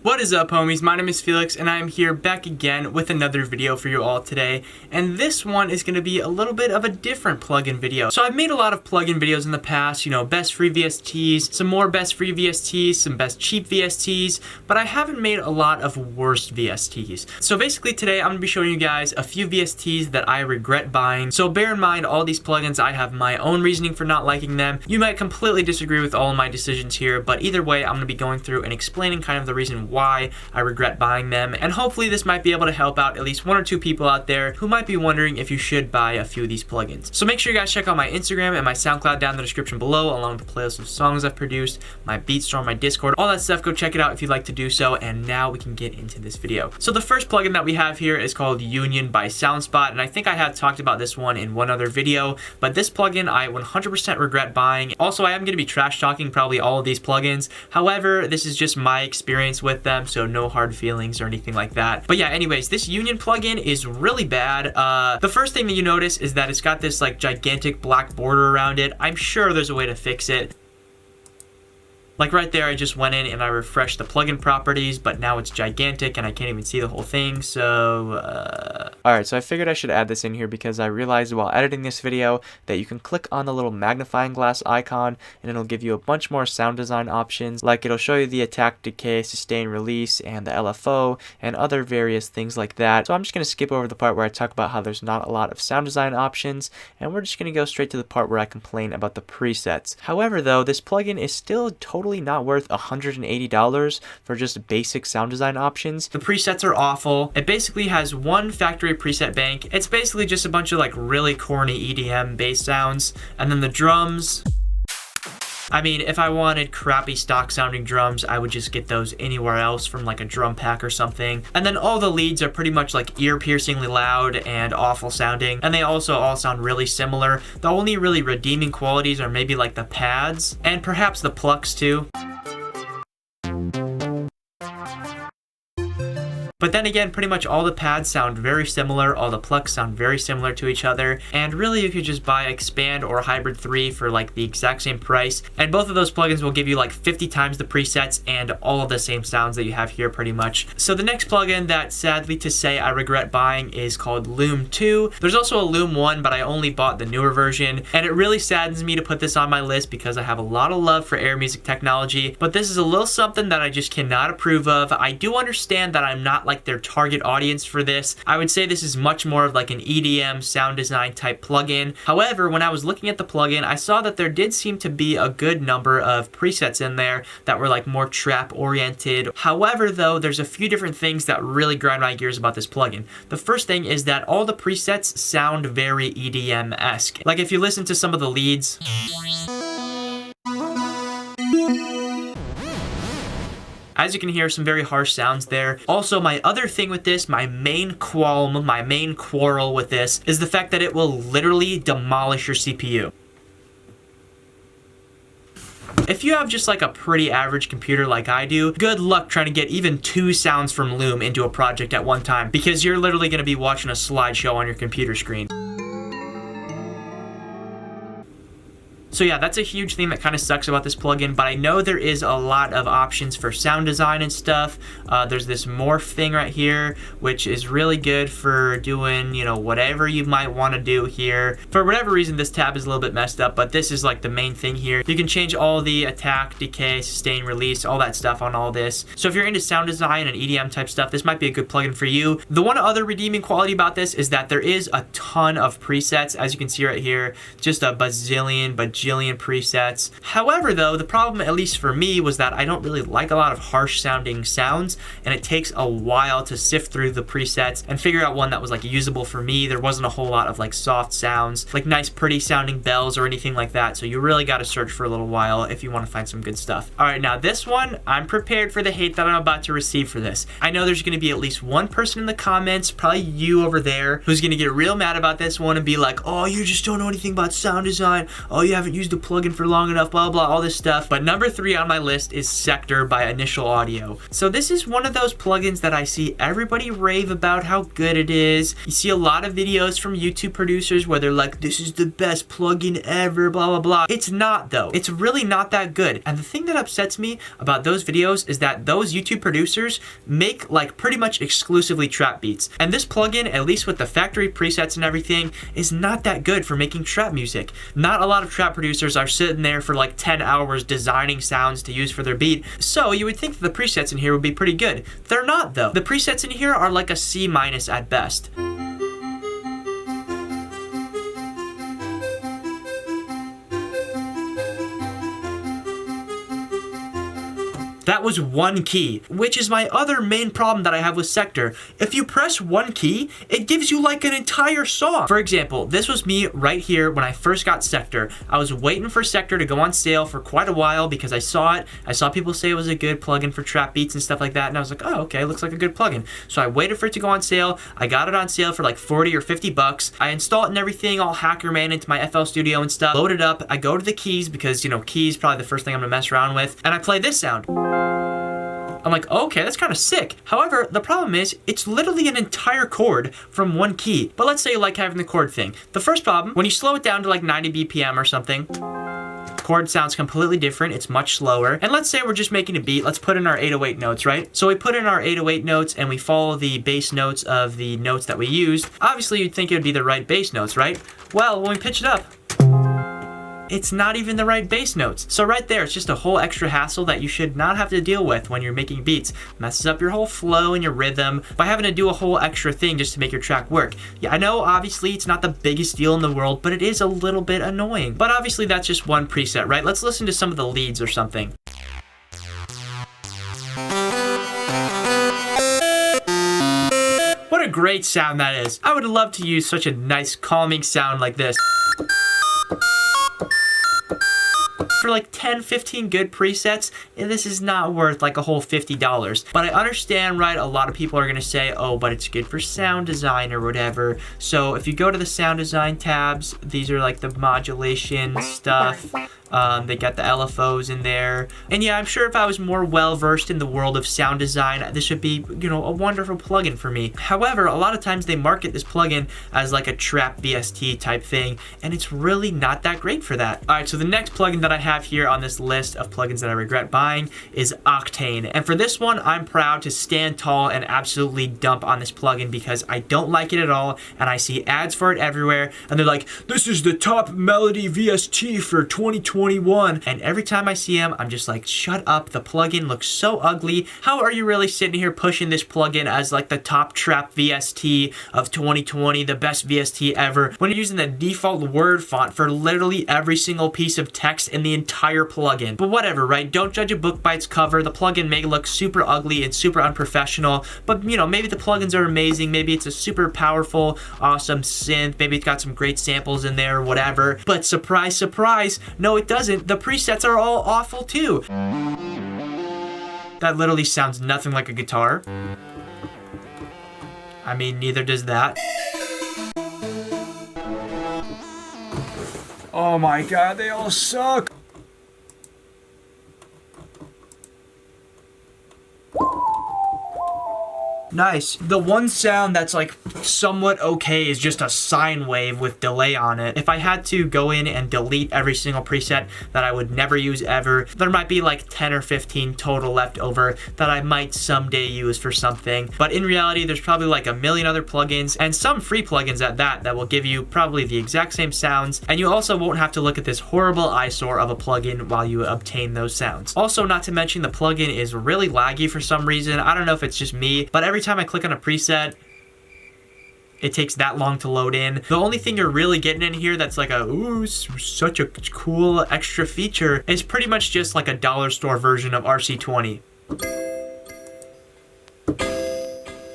What is up, homies? My name is Felix and I am here back again with another video for you all today, and this one is going to be a little bit of a different plugin video. So I've made a lot of plugin videos in the past, you know, best free VSTs, some more best free VSTs, some best cheap VSTs, but I haven't made a lot of worst VSTs. So basically today I'm going to be showing you guys a few VSTs that I regret buying. So bear in mind, all these plugins, I have my own reasoning for not liking them. You might completely disagree with all of my decisions here, but either way I'm going to be going through and explaining kind of the reason why I regret buying them, and hopefully this might be able to help out at least one or two people out there who might be wondering if you should buy a few of these plugins. So make sure you guys check out my Instagram and my SoundCloud down in the description below, along with the playlist of songs I've produced, my Beatstorm, my Discord, all that stuff. Go check it out if you'd like to do so, and now we can get into this video. So the first plugin that we have here is called Union by Soundspot, and I think I have talked about this one in one other video, but this plugin I 100% regret buying. Also, I am going to be trash talking probably all of these plugins. However, this is just my experience with them, so no hard feelings or anything like that. But yeah, anyways, this Union plugin is really bad. The first thing that you notice is that it's got this like gigantic black border around it. I'm sure there's a way to fix it. Like right there, I just went in and I refreshed the plugin properties, but now it's gigantic and I can't even see the whole thing, so Alright, so I figured I should add this in here because I realized while editing this video that you can click on the little magnifying glass icon and it'll give you a bunch more sound design options. Like it'll show you the attack, decay, sustain, release, and the LFO, and other various things like that. So I'm just going to skip over the part where I talk about how there's not a lot of sound design options, and we're just going to go straight to the part where I complain about the presets. However though, this plugin is still totally not worth $180 for just basic sound design options. The presets are awful. It basically has one factory preset bank. It's basically just a bunch of like really corny EDM bass sounds, and then the drums, I mean, if I wanted crappy stock sounding drums, I would just get those anywhere else from like a drum pack or something. And then all the leads are pretty much like ear piercingly loud and awful sounding, and they also all sound really similar. The only really redeeming qualities are maybe like the pads and perhaps the plucks too. But then again, pretty much all the pads sound very similar, all the plucks sound very similar to each other, and really you could just buy Expand or Hybrid 3 for like the exact same price, and both of those plugins will give you like 50 times the presets and all of the same sounds that you have here pretty much. So the next plugin that sadly to say I regret buying is called Lume 2. There's also a Lume 1, but I only bought the newer version, and it really saddens me to put this on my list because I have a lot of love for air music technology, but this is a little something that I just cannot approve of. I do understand that I'm not like their target audience for this. I would say this is much more of like an EDM sound design type plugin. However, when I was looking at the plugin, I saw that there did seem to be a good number of presets in there that were like more trap oriented. However though, there's a few different things that really grind my gears about this plugin. The first thing is that all the presets sound very EDM-esque. Like if you listen to some of the leads, as you can hear, some very harsh sounds there. Also, my other thing with this, my main qualm, my main quarrel with this is the fact that it will literally demolish your CPU. If you have just like a pretty average computer like I do, good luck trying to get even 2 sounds from Lume into a project at one time, because you're literally going to be watching a slideshow on your computer screen. So yeah, that's a huge thing that kind of sucks about this plugin, but I know there is a lot of options for sound design and stuff. There's this morph thing right here, which is really good for doing, you know, whatever you might want to do here. For whatever reason, this tab is a little bit messed up, but this is like the main thing here. You can change all the attack, decay, sustain, release, all that stuff on all this. So if you're into sound design and EDM type stuff, this might be a good plugin for you. The one other redeeming quality about this is that there is a ton of presets, as you can see right here, just a bajillion presets. However though, the problem, at least for me, was that I don't really like a lot of harsh sounding sounds, and it takes a while to sift through the presets and figure out one that was like usable for me. There wasn't a whole lot of like soft sounds, like nice pretty sounding bells or anything like that, so you really got to search for a little while if you want to find some good stuff. Alright, now this one, I'm prepared for the hate that I'm about to receive for this. I know there's going to be at least one person in the comments, probably you over there, who's going to get real mad about this one and be like, oh, you just don't know anything about sound design, oh, you haven't use the plugin for long enough, blah, blah, all this stuff. But number 3 on my list is Sector by Initial Audio. So this is one of those plugins that I see everybody rave about how good it is. You see a lot of videos from YouTube producers where they're like, this is the best plugin ever, blah, blah, blah. It's not though. It's really not that good. And the thing that upsets me about those videos is that those YouTube producers make like pretty much exclusively trap beats. And this plugin, at least with the factory presets and everything, is not that good for making trap music. Not a lot of trap producers are sitting there for like 10 hours designing sounds to use for their beat. So you would think that the presets in here would be pretty good. They're not though. The presets in here are like a C- at best. That was one key, which is my other main problem that I have with Sector. If you press one key, it gives you like an entire song. For example, this was me right here when I first got Sector. I was waiting for Sector to go on sale for quite a while because I saw it. I saw people say it was a good plugin for trap beats and stuff like that, and I was like, oh, okay, looks like a good plugin. So I waited for it to go on sale. I got it on sale for like 40 or 50 bucks. I install it and everything, all hacker man into my FL Studio and stuff. Load it up. I go to the keys because, you know, keys probably the first thing I'm gonna mess around with, and I play this sound. I'm like, okay, that's kind of sick. However, the problem is it's literally an entire chord from one key. But let's say you like having the chord thing. The first problem, when you slow it down to like 90 BPM or something, chord sounds completely different. It's much slower. And let's say we're just making a beat. Let's put in our 808 notes, right? So we put in our 808 notes and we follow the bass notes of the notes that we used. Obviously, you'd think it would be the right bass notes, right? Well, when we pitch it up, it's not even the right bass notes. So right there, it's just a whole extra hassle that you should not have to deal with when you're making beats. Messes up your whole flow and your rhythm by having to do a whole extra thing just to make your track work. Yeah, I know obviously it's not the biggest deal in the world, but it is a little bit annoying. But obviously that's just one preset, right? Let's listen to some of the leads or something. What a great sound that is. I would love to use such a nice calming sound like this. For like 10, 15 good presets, this is not worth like a whole $50. But I understand, right, a lot of people are gonna say, oh, but it's good for sound design or whatever. So if you go to the sound design tabs, these are like the modulation stuff. They got the LFOs in there. And yeah, I'm sure if I was more well-versed in the world of sound design, this would be, you know, a wonderful plugin for me. However, a lot of times they market this plugin as like a trap VST type thing, and it's really not that great for that. All right, so the next plugin that I have here on this list of plugins that I regret buying is Octane. And for this one, I'm proud to stand tall and absolutely dump on this plugin because I don't like it at all, and I see ads for it everywhere, and they're like, this is the top melody VST for 2021. And every time I see him, I'm just like, shut up, the plugin looks so ugly. How are you really sitting here pushing this plugin as like the top trap VST of 2020, the best VST ever, when you're using the default word font for literally every single piece of text in the entire plugin? But whatever, right? Don't judge a book by its cover. The plugin may look super ugly and super unprofessional, but you know, maybe the plugins are amazing. Maybe it's a super powerful, awesome synth. Maybe it's got some great samples in there or whatever. But surprise, surprise, no, it doesn't. The presets are all awful too. That literally sounds nothing like a guitar. I mean, neither does that. Oh my god, they all suck. Nice. The one sound that's like somewhat okay is just a sine wave with delay on it. If I had to go in and delete every single preset that I would never use ever, there might be like 10 or 15 total left over that I might someday use for something. But in reality, there's probably like a million other plugins and some free plugins at that will give you probably the exact same sounds. And you also won't have to look at this horrible eyesore of a plugin while you obtain those sounds. Also, not to mention the plugin is really laggy for some reason. I don't know if it's just me, but every time I click on a preset, it takes that long to load in. The only thing you're really getting in here that's like a, ooh, such a cool extra feature is pretty much just like a dollar store version of RC20.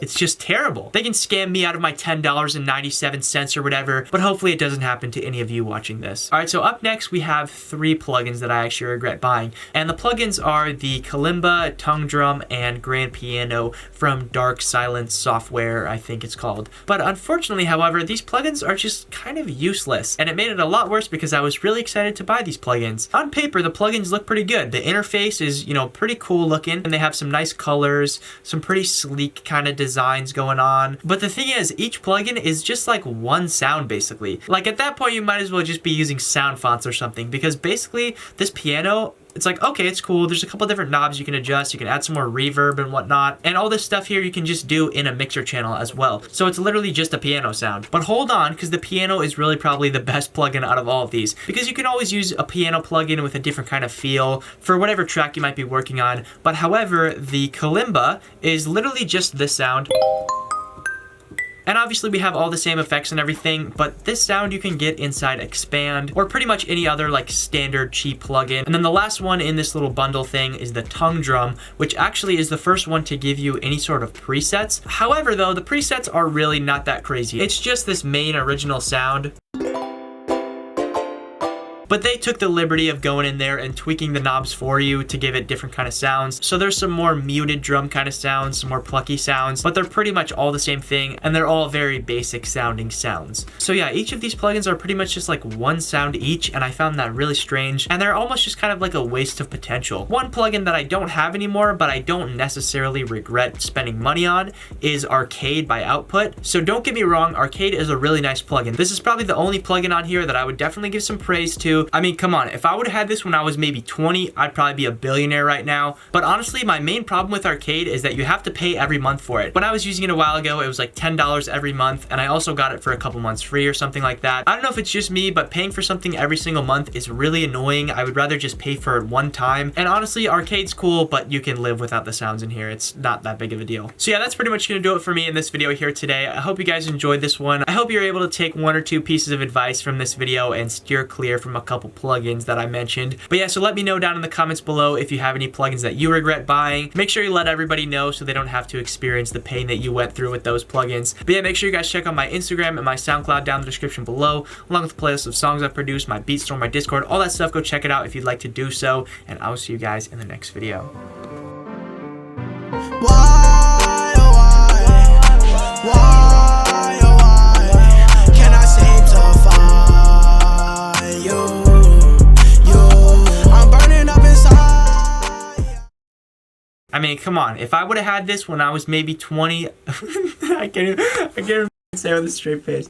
It's just terrible. They can scam me out of my $10.97 or whatever, but hopefully it doesn't happen to any of you watching this. All right, so up next we have 3 plugins that I actually regret buying. And the plugins are the Kalimba, Tongue Drum, and Grand Piano from Dark Silence Software, I think it's called. But unfortunately, however, these plugins are just kind of useless. And it made it a lot worse because I was really excited to buy these plugins. On paper, the plugins look pretty good. The interface is, pretty cool looking, and they have some nice colors, some pretty sleek kind of designs going on. But the thing is, each plugin is just like one sound basically. Like at that point, you might as well just be using sound fonts or something, because basically this piano, it's like, okay, it's cool. There's a couple different knobs you can adjust. You can add some more reverb and whatnot. And all this stuff here you can just do in a mixer channel as well. So it's literally just a piano sound. But hold on, because the piano is really probably the best plugin out of all of these. Because you can always use a piano plugin with a different kind of feel for whatever track you might be working on. But however, the Kalimba is literally just this sound. And obviously we have all the same effects and everything, but this sound you can get inside Expand or pretty much any other like standard cheap plugin. And then the last one in this little bundle thing is the Tongue Drum, which actually is the first one to give you any sort of presets. However though, the presets are really not that crazy. It's just this main original sound. But they took the liberty of going in there and tweaking the knobs for you to give it different kind of sounds. So there's some more muted drum kind of sounds, some more plucky sounds, but they're pretty much all the same thing, and they're all very basic sounding sounds. So yeah, each of these plugins are pretty much just like one sound each, and I found that really strange, and they're almost just kind of like a waste of potential. One plugin that I don't have anymore, but I don't necessarily regret spending money on, is Arcade by Output. So don't get me wrong, Arcade is a really nice plugin. This is probably the only plugin on here that I would definitely give some praise to. I mean, come on, if I would have had this when I was maybe 20, I'd probably be a billionaire right now. But honestly, my main problem with Arcade is that you have to pay every month for it. When I was using it a while ago, it was like $10 every month, and I also got it for a couple months free or something like that. I don't know if it's just me, but paying for something every single month is really annoying. I would rather just pay for it one time. And honestly, Arcade's cool, but you can live without the sounds in here. It's not that big of a deal. So yeah, that's pretty much gonna do it for me in this video here today. I hope you guys enjoyed this one. I hope you're able to take 1 or 2 pieces of advice from this video and steer clear from a couple plugins that I mentioned. But yeah, so let me know down in the comments below if you have any plugins that you regret buying. Make sure you let everybody know so they don't have to experience the pain that you went through with those plugins. But yeah, make sure you guys check out my Instagram and my SoundCloud down in the description below, along with the playlist of songs I've produced, my beat store, my Discord, all that stuff. Go check it out if you'd like to do so, and I will see you guys in the next video. Why, oh why can I seem to find you? I mean, come on. If I would have had this when I was maybe 20, I can't even say with a straight face.